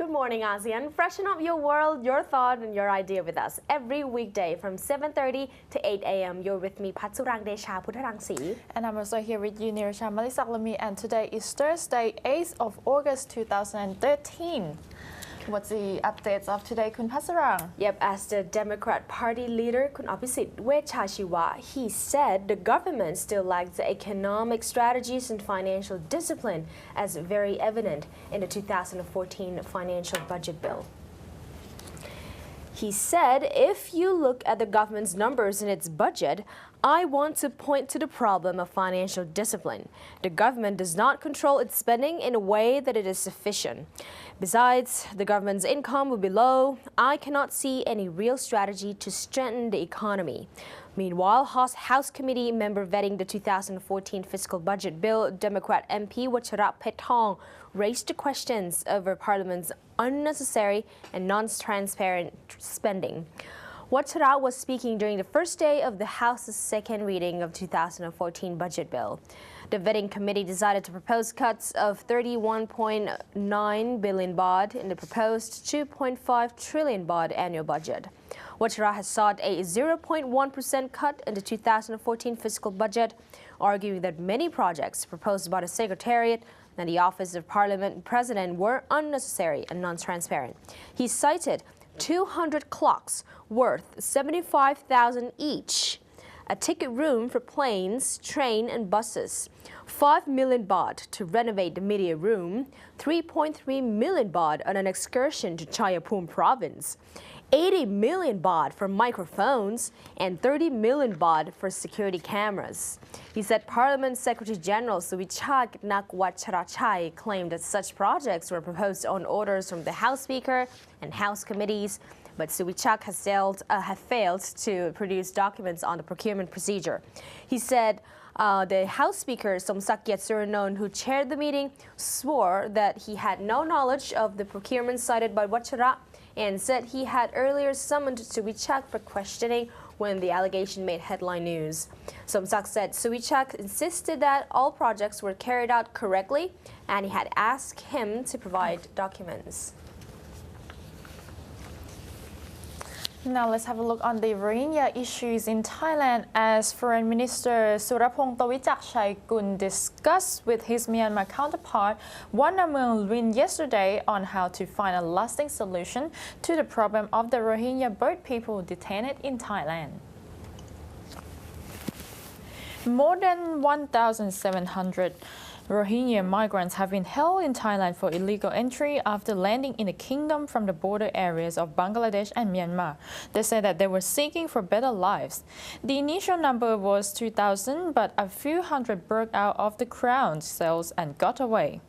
Good morning, ASEAN. Freshen up your world, your thought, and your idea with us every weekday from 7:30 to 8 a.m. You're with me, Patsurang Desha Putharangsi. And I'm also here with you, Nirisha Malisaklami, and today is Thursday, 8th of August 2013. What's the updates of today, Kun Patsurang? Yep, as the Democrat Party leader, Kun ABHISIT Wechashiwa, he said the government still lacks the economic strategies and financial discipline, as very evident in the 2014 financial budget bill. He said, if you look at the government's numbers in its budget, I want to point to the problem of financial discipline. The government does not control its spending in a way that it is sufficient. Besides, the government's income will be low. I cannot see any real strategy to strengthen the economy. Meanwhile, House Committee member vetting the 2014 fiscal budget bill, Democrat MP Wachara Petong, raised the questions over Parliament's unnecessary and non-transparent spending. Wachara was speaking during the first day of the House's second reading of 2014 budget bill. The vetting committee decided to propose cuts of 31.9 billion baht in the proposed 2.5 trillion baht annual budget. Wachara has sought a 0.1% cut in the 2014 fiscal budget, arguing that many projects proposed by the Secretariat and the Office of Parliament President were unnecessary and non-transparent. He cited 200 clocks worth 75,000 each, a ticket room for planes, train and buses, 5 million baht to renovate the media room, 3.3 million baht on an excursion to Chayapum province, 80 million baht for microphones, and 30 million baht for security cameras. He said Parliament Secretary General Suvichak Nakwacharachai claimed that such projects were proposed on orders from the House Speaker and House committees, but Suvichak have failed to produce documents on the procurement procedure. He said the House Speaker Somsak Yetsurunon, who chaired the meeting, swore that he had no knowledge of the procurement cited by Wachara and said he had earlier summoned Suvichak for questioning when the allegation made headline news. Somsak said Suvichak insisted that all projects were carried out correctly and he had asked him to provide documents. Now let's have a look on the Rohingya issues in Thailand as Foreign Minister Surapong Tawichakchaikul discussed with his Myanmar counterpart Wannamurn Luin yesterday on how to find a lasting solution to the problem of the Rohingya bird people detained in Thailand. More than 1,700 Rohingya migrants have been held in Thailand for illegal entry after landing in the kingdom from the border areas of Bangladesh and Myanmar. They said that they were seeking for better lives. The initial number was 2,000, but a few hundred broke out of the ground cells and got away.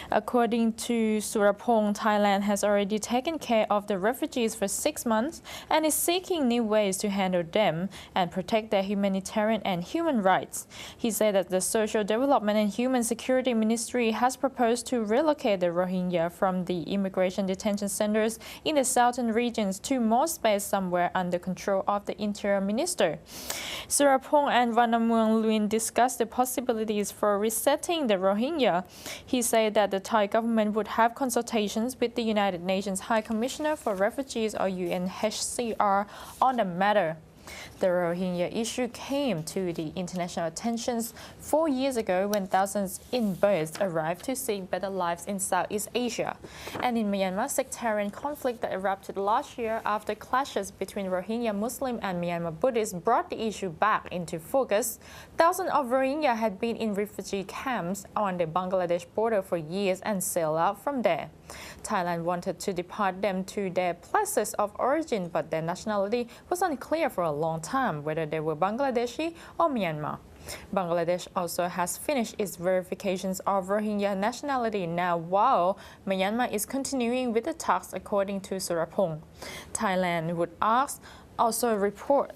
According to Surapong, Thailand has already taken care of the refugees for 6 months and is seeking new ways to handle them and protect their humanitarian and human rights. He said that the Social Development and Human Security Ministry has proposed to relocate the Rohingya from the immigration detention centers in the southern regions to more space somewhere under control of the Interior Minister. Surapong and Wannamurn Luin discussed the possibilities for resetting the Rohingya. He said that the Thai government would have consultations with the United Nations High Commissioner for Refugees or UNHCR on the matter. The Rohingya issue came to the international attentions 4 years ago when thousands in boats arrived to seek better lives in Southeast Asia. And in Myanmar, sectarian conflict that erupted last year after clashes between Rohingya Muslim and Myanmar Buddhists brought the issue back into focus. Thousands of Rohingya had been in refugee camps on the Bangladesh border for years and sailed out from there. Thailand wanted to deport them to their places of origin, but their nationality was unclear for a long time, whether they were Bangladeshi or Myanmar. Bangladesh also has finished its verifications of Rohingya nationality now, while Myanmar is continuing with the talks, according to Surapong. Thailand would also report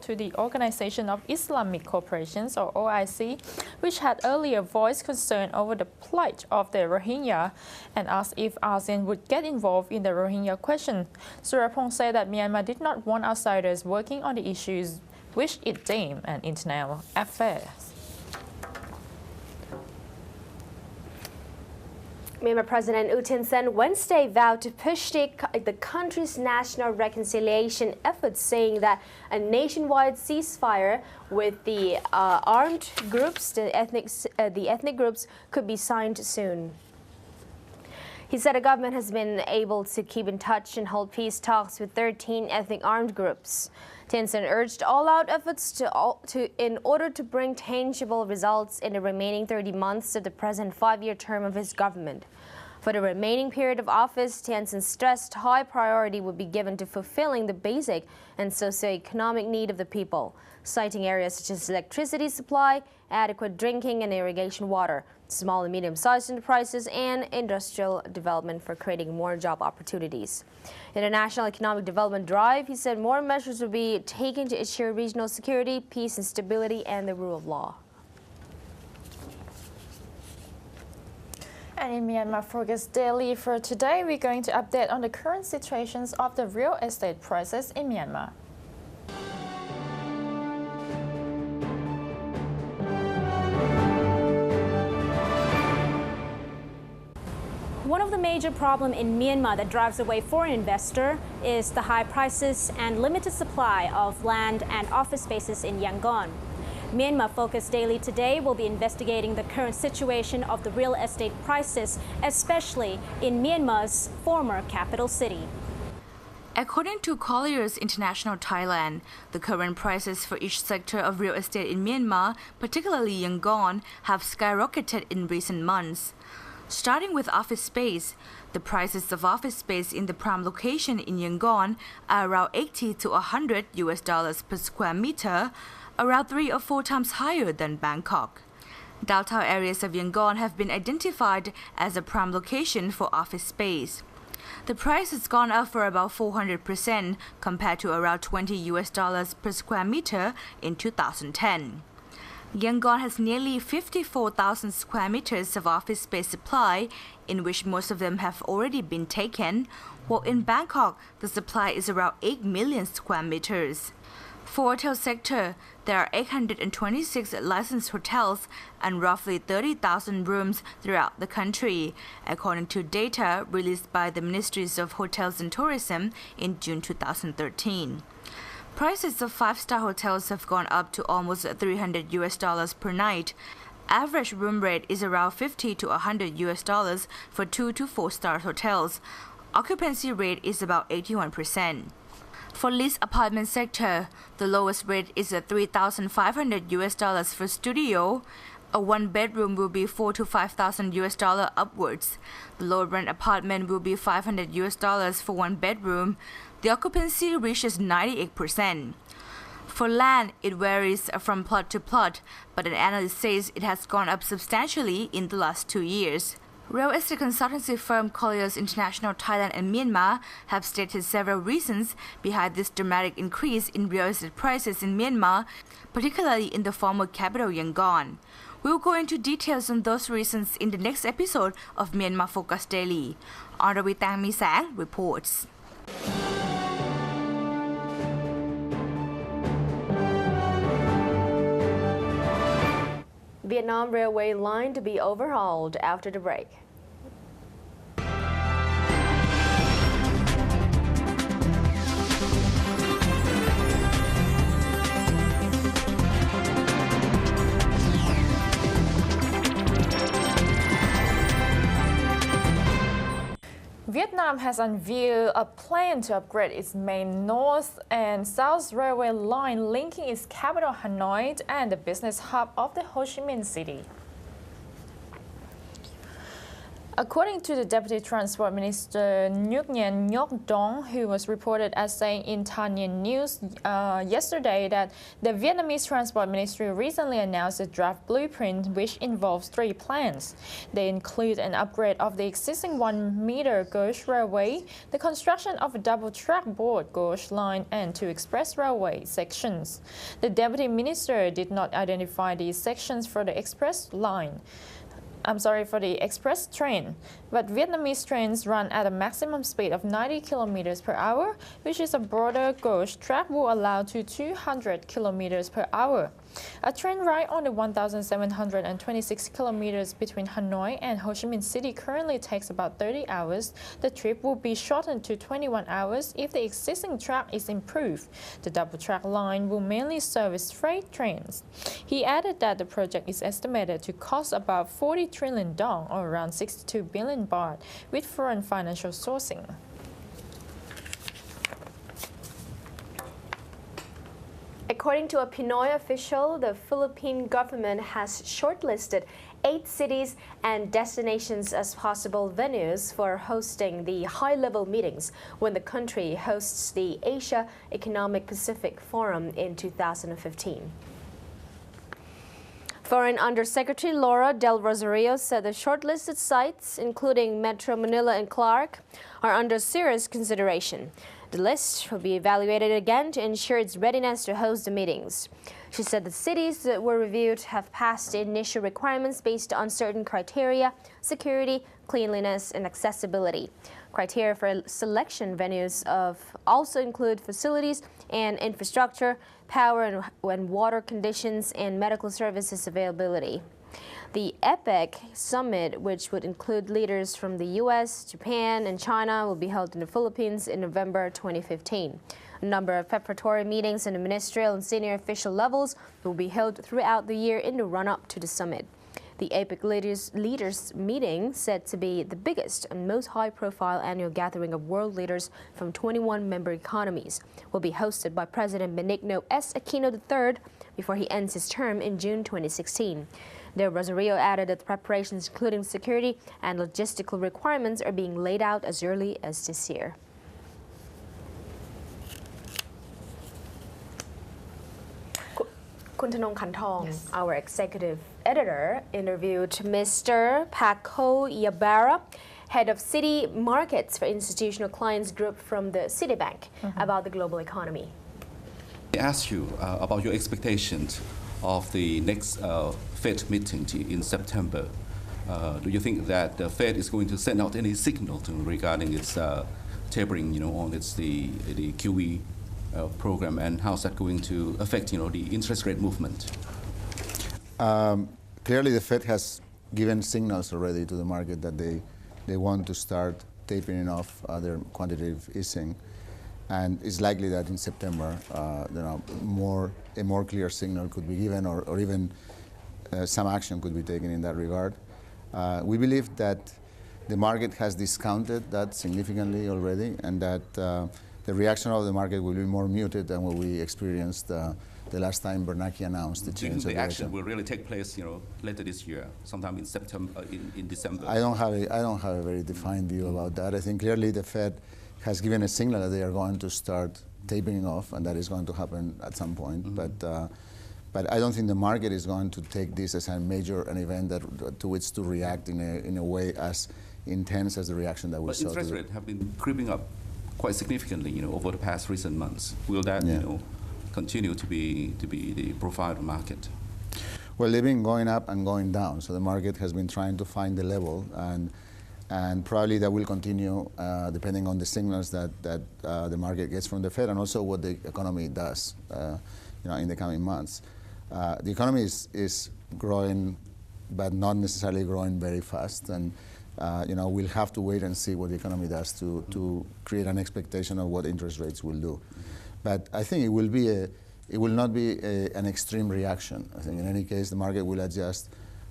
to the Organization of Islamic Cooperations, or OIC, which had earlier voiced concern over the plight of the Rohingya and asked if ASEAN would get involved in the Rohingya question. Surapong said that Myanmar did not want outsiders working on the issues which it deemed an internal affair. Myanmar President U Tin Sen Wednesday vowed to push the country's national reconciliation efforts, saying that a nationwide ceasefire with the armed groups, the ethnic groups, could be signed soon. He said the government has been able to keep in touch and hold peace talks with 13 ethnic armed groups. Tin Sen urged all-out efforts in order to bring tangible results in the remaining 30 months of the present 5-year term of his government. For the remaining period of office, Tin Sen stressed high priority would be given to fulfilling the basic and socio-economic need of the people, citing areas such as electricity supply, adequate drinking and irrigation water, small and medium-sized enterprises, and industrial development for creating more job opportunities. In the National Economic Development Drive, he said more measures will be taken to ensure regional security, peace and stability, and the rule of law. And in Myanmar Focus Daily for today, we're going to update on the current situations of the real estate prices in Myanmar. One of the major problems in Myanmar that drives away foreign investors is the high prices and limited supply of land and office spaces in Yangon. Myanmar Focus Daily today will be investigating the current situation of the real estate prices, especially in Myanmar's former capital city. According to Colliers International Thailand, the current prices for each sector of real estate in Myanmar, particularly Yangon, have skyrocketed in recent months. Starting with office space, the prices of office space in the prime location in Yangon are around $80 to $100 per square meter, around 3 or 4 times higher than Bangkok. Downtown areas of Yangon have been identified as a prime location for office space. The price has gone up for about 400% compared to around $20 per square meter in 2010. Yangon has nearly 54,000 square meters of office space supply, in which most of them have already been taken, while in Bangkok, the supply is around 8 million square meters. For hotel sector, there are 826 licensed hotels and roughly 30,000 rooms throughout the country, according to data released by the Ministries of Hotels and Tourism in June 2013. Prices of 5-star hotels have gone up to almost $300 per night. Average room rate is around $50 to $100 for 2 to 4-star hotels. Occupancy rate is about 81%. For leased apartment sector, the lowest rate is at $3,500 for studio. A 1-bedroom will be $4,000 to $5,000 upwards. The lower rent apartment will be $500 for 1 bedroom. The occupancy reaches 98%. For land, it varies from plot to plot, but an analyst says it has gone up substantially in the last 2 years. Real estate consultancy firm Colliers International Thailand and Myanmar have stated several reasons behind this dramatic increase in real estate prices in Myanmar, particularly in the former capital Yangon. We will go into details on those reasons in the next episode of Myanmar Focus Daily. Aravitang Misang reports. Vietnam railway line to be overhauled after the break. Vietnam has unveiled a plan to upgrade its main north and south railway line linking its capital Hanoi and the business hub of the Ho Chi Minh City. According to the Deputy Transport Minister Nguyen Ngoc Dong, who was reported as saying in Tha Ninh News yesterday that the Vietnamese Transport Ministry recently announced a draft blueprint which involves 3 plans. They include an upgrade of the existing 1-meter gauge railway, the construction of a double-track broad gauge line, and 2 express railway sections. The Deputy Minister did not identify these sections for the express train, but Vietnamese trains run at a maximum speed of 90 km per hour, which is a broader gauge track will allow to 200 km per hour. A train ride on the 1,726 kilometers between Hanoi and Ho Chi Minh City currently takes about 30 hours. The trip will be shortened to 21 hours if the existing track is improved. The double-track line will mainly service freight trains. He added that the project is estimated to cost about 40 trillion dong, or around 62 billion baht, with foreign financial sourcing. According to a Pinoy official, the Philippine government has shortlisted 8 cities and destinations as possible venues for hosting the high-level meetings when the country hosts the Asia Economic Pacific Forum in 2015. Foreign Undersecretary Laura Del Rosario said the shortlisted sites, including Metro Manila and Clark, are under serious consideration. The list will be evaluated again to ensure its readiness to host the meetings. She said the cities that were reviewed have passed the initial requirements based on certain criteria: security, cleanliness, and accessibility. Criteria for selection venues also include facilities and infrastructure, power and water conditions, and medical services availability. The APEC summit, which would include leaders from the U.S., Japan, and China, will be held in the Philippines in November 2015. A number of preparatory meetings in the ministerial and senior official levels will be held throughout the year in the run-up to the summit. The APEC leaders meeting, said to be the biggest and most high-profile annual gathering of world leaders from 21 member economies, will be hosted by President Benigno S. Aquino III before he ends his term in June 2016. Del Rosario added that preparations, including security and logistical requirements, are being laid out as early as this year. Kun Thanong Kantong, Yes. our executive editor, interviewed Mr. PACO YBARRA, head of Citi Markets for Institutional Clients Group from the Citibank, about the global economy. I asked you about your expectations of the next Fed meeting in September. Do you think that the Fed is going to send out any signal regarding its tapering, on the QE program, and how's that going to affect, the interest rate movement? Clearly, the Fed has given signals already to the market that they want to start tapering off their quantitative easing. And it's likely that in September, a more clear signal could be given, or even some action could be taken in that regard. We believe that the market has discounted that significantly already, and that the reaction of the market will be more muted than what we experienced the last time Bernanke announced the Do you change think of the action direction. will really take place, later this year, sometime in September, in December? I don't have a very defined view about that. I think clearly the Fed has given a signal that they are going to start tapering off, and that is going to happen at some point. But I don't think the market is going to take this as a major event to which to react in a way as intense as the reaction that we But saw. interest rates have been creeping up quite significantly, over the past recent months. Will that, continue to be the profile of the market? Well, they've been going up and going down, so the market has been trying to find the level, and probably that will continue depending on the signals that the market gets from the Fed, and also what the economy does, in the coming months. The economy is growing, but not necessarily growing very fast, and we'll have to wait and see what the economy does to create an expectation of what interest rates will do. But I think it will not be an extreme reaction. I think in any case the market will adjust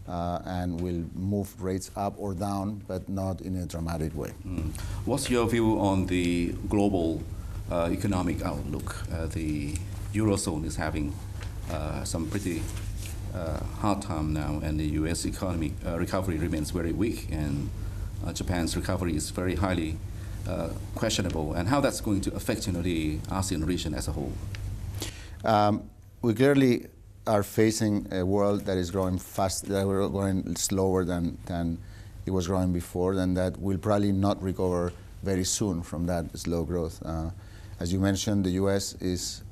and will move rates up or down, but not in a dramatic way. What's your view on the global economic outlook? The Eurozone is having some pretty hard time now, and the U.S. economy recovery remains very weak, and Japan's recovery is very highly questionable, and how that's going to affect the ASEAN region as a whole. We clearly are facing a world that is growing fast, that we're growing slower than it was growing before, and that will probably not recover very soon from that slow growth. As you mentioned, the U.S. is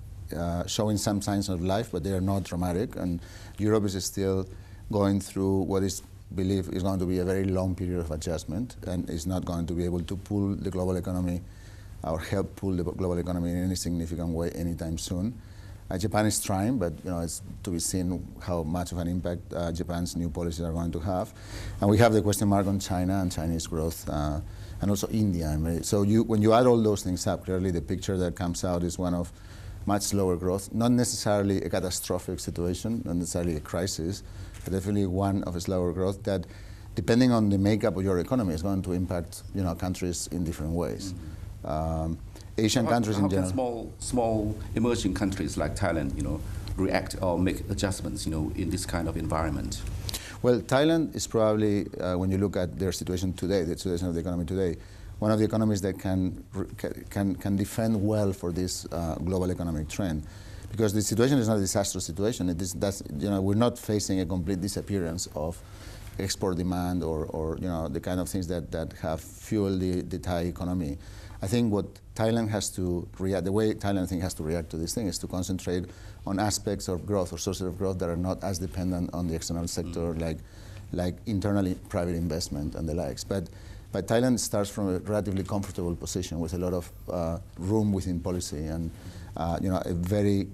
showing some signs of life, but they are not dramatic, and Europe is still going through what is believed is going to be a very long period of adjustment, and is not going to be able to pull the global economy or help pull the global economy in any significant way anytime soon. Japan is trying, but it's to be seen how much of an impact Japan's new policies are going to have. And we have the question mark on China and Chinese growth, and also India. So when you add all those things up, clearly the picture that comes out is one of much slower growth, not necessarily a catastrophic situation, not necessarily a crisis, but definitely one of a slower growth that, depending on the makeup of your economy, is going to impact countries in different ways. Asian countries in general. How can small emerging countries like Thailand, react or make adjustments, in this kind of environment? Well, Thailand is probably, when you look at their situation today, the situation of the economy today, one of the economies that can defend well for this global economic trend, because the situation is not a disastrous situation. We're not facing a complete disappearance of export demand or the kind of things that have fueled the Thai economy. I think what Thailand has to react, the way Thailand has to react to this thing is to concentrate on aspects of growth or sources of growth that are not as dependent on the external sector, like internally private investment and the likes. But Thailand starts from a relatively comfortable position with a lot of room within policy and a very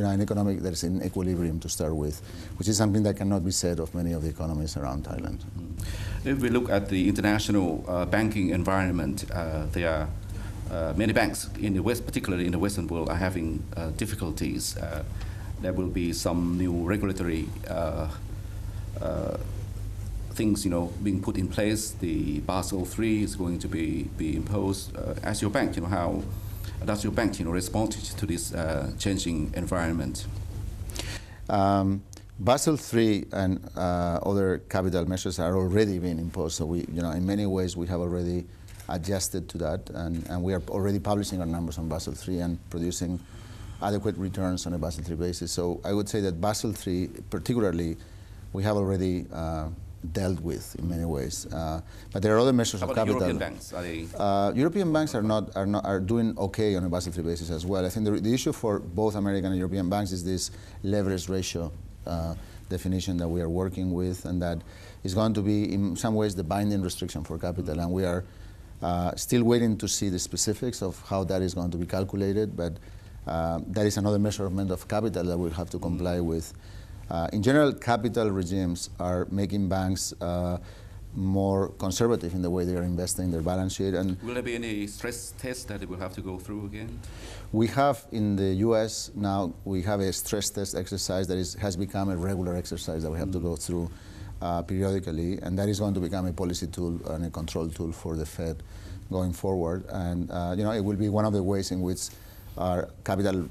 an economic that is in equilibrium to start with, which is something that cannot be said of many of the economies around Thailand. If we look at the international banking environment, there are many banks in the West, particularly in the Western world, are having difficulties. There will be some new regulatory things, being put in place. The Basel III is going to be imposed. As your bank, how does your bank, respond to this changing environment? Basel III and other capital measures are already being imposed. So we, in many ways, we have already adjusted to that, and we are already publishing our numbers on Basel III and producing adequate returns on a Basel III basis. So I would say that Basel III, particularly, we have already dealt with in many ways. But there are other measures of capital. European banks? Are they European banks are doing okay on a Basel III basis as well. I think the issue for both American and European banks is this leverage ratio definition that we are working with, and that is going to be in some ways the binding restriction for capital. And we are still waiting to see the specifics of how that is going to be calculated, but that is another measurement of capital that we'll have to comply with. In general, capital regimes are making banks more conservative in the way they are investing their balance sheet. And will there be any stress tests that they will have to go through again? We have in the U.S. now, we have a stress test exercise that has become a regular exercise that we have to go through periodically, and that is going to become a policy tool and a control tool for the Fed going forward. And it will be one of the ways in which our capital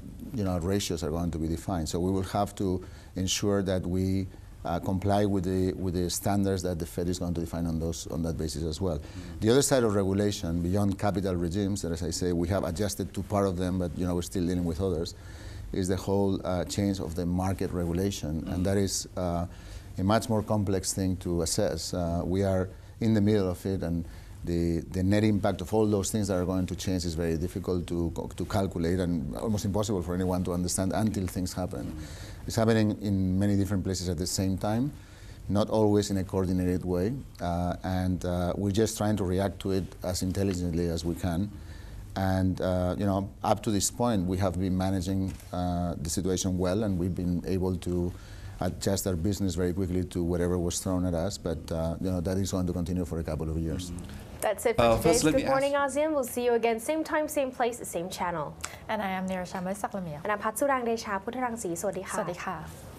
ratios are going to be defined. So we will have to ensure that we comply with the standards that the Fed is going to define on that basis as well. The other side of regulation, beyond capital regimes, that as I say, we have adjusted to part of them, but we're still dealing with others, is the whole change of the market regulation, and that is a much more complex thing to assess. We are in the middle of it, and the net impact of all those things that are going to change is very difficult to calculate and almost impossible for anyone to understand until things happen. It's happening in many different places at the same time, not always in a coordinated way, and we're just trying to react to it as intelligently as we can. And up to this point, we have been managing the situation well, and we've been able to adjust our business very quickly to whatever was thrown at us. But that is going to continue for a couple of years. That's it for today's Good Morning ASEAN. We'll see you again, same time, same place, same channel. And I am Nirasha Saklamia. And I'm Patsurang Desha Putarang Si. สวัสดีค่ะ สวัสดีค่ะ